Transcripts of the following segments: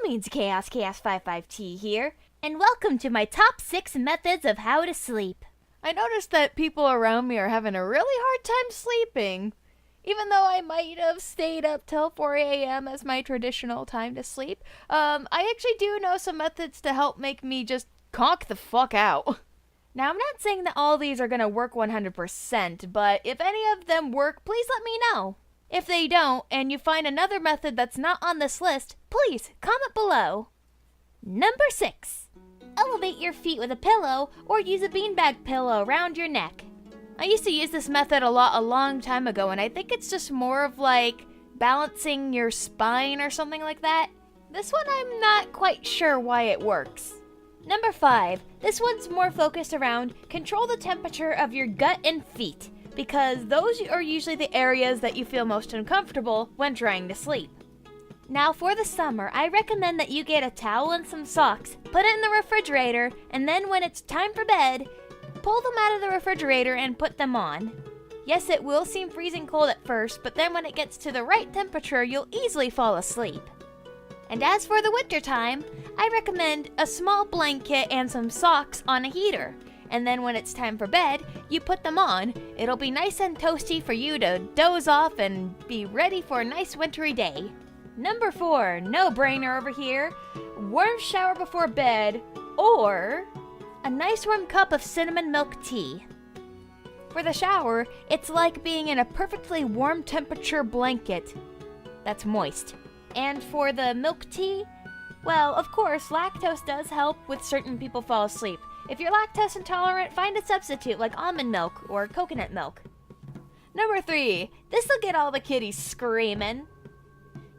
means Chaos 55T here, and welcome to my top 6 methods of how to sleep. I noticed that people around me are having a really hard time sleeping. Even though I might have stayed up till 4 a.m. as my traditional time to sleep, I actually do know some methods to help make me just conk the fuck out. Now, I'm not saying that all these are gonna work 100%, but if any of them work, please let me know. If they don't, and you find another method that's not on this list, please comment below. Number 6. Elevate your feet with a pillow or use a beanbag pillow around your neck. I used to use this method a long time ago, and I think it's just more of like balancing your spine or something like that. This one I'm not quite sure why it works. Number 5. This one's more focused around control the temperature of your gut and feet, because those are usually the areas that you feel most uncomfortable when trying to sleep. Now for the summer, I recommend that you get a towel and some socks, put it in the refrigerator, and then when it's time for bed, pull them out of the refrigerator and put them on. Yes, it will seem freezing cold at first, but then when it gets to the right temperature, you'll easily fall asleep. And as for the winter time, I recommend a small blanket and some socks on a heater. And then when it's time for bed, you put them on. It'll be nice and toasty for you to doze off and be ready for a nice wintry day. Number 4, no-brainer over here. Warm shower before bed, or a nice warm cup of cinnamon milk tea. For the shower, it's like being in a perfectly warm temperature blanket that's moist. And for the milk tea, well, of course, lactose does help with certain people fall asleep. If you're lactose intolerant, find a substitute like almond milk or coconut milk. Number 3, this'll get all the kiddies screaming.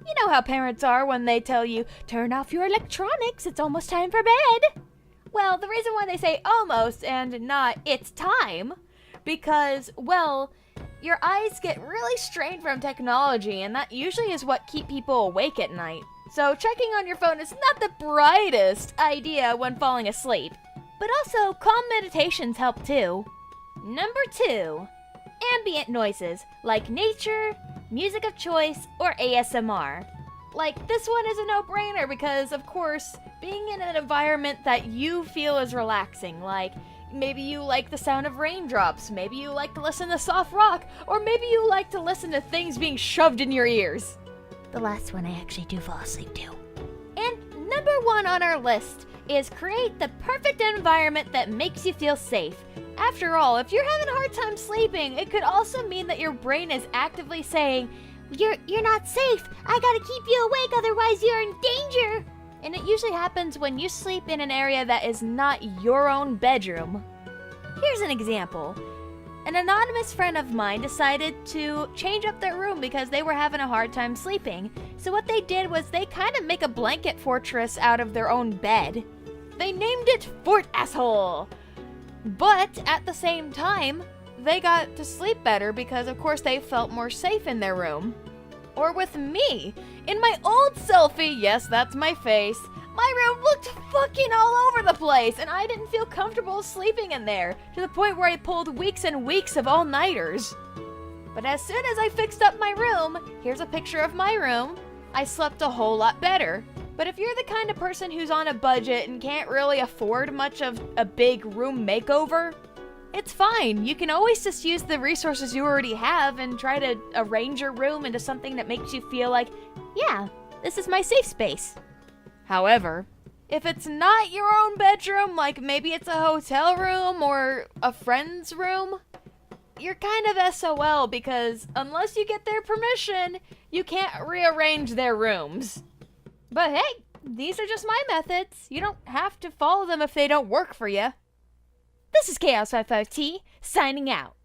You know how parents are when they tell you, turn off your electronics, it's almost time for bed. Well, the reason why they say almost and not it's time, because, well, your eyes get really strained from technology, and that usually is what keeps people awake at night. So checking on your phone is not the brightest idea when falling asleep. But also, calm meditations help too. Number 2, ambient noises like nature, music of choice, or ASMR. Like, this one is a no-brainer because, of course, being in an environment that you feel is relaxing, like maybe you like the sound of raindrops, maybe you like to listen to soft rock, or maybe you like to listen to things being shoved in your ears. The last one I actually do fall asleep to. And number 1 on our list is create the perfect environment that makes you feel safe. After all, if you're having a hard time sleeping, it could also mean that your brain is actively saying, You're not safe. I gotta keep you awake, otherwise you're in danger. And it usually happens when you sleep in an area that is not your own bedroom. Here's an example. An anonymous friend of mine decided to change up their room because they were having a hard time sleeping. So what they did was they kind of make a blanket fortress out of their own bed. They named it Fort Asshole. But at the same time, they got to sleep better because of course they felt more safe in their room. Or with me, in my old selfie, yes, that's my face, my room looked fucking all over the place and I didn't feel comfortable sleeping in there, to the point where I pulled weeks and weeks of all-nighters. But as soon as I fixed up my room, here's a picture of my room, I slept a whole lot better. But if you're the kind of person who's on a budget and can't really afford much of a big room makeover, it's fine. You can always just use the resources you already have and try to arrange your room into something that makes you feel like, yeah, this is my safe space. However, if it's not your own bedroom, like maybe it's a hotel room or a friend's room, you're kind of SOL because unless you get their permission, you can't rearrange their rooms. But hey, these are just my methods. You don't have to follow them if they don't work for you. This is Chaos55T, signing out.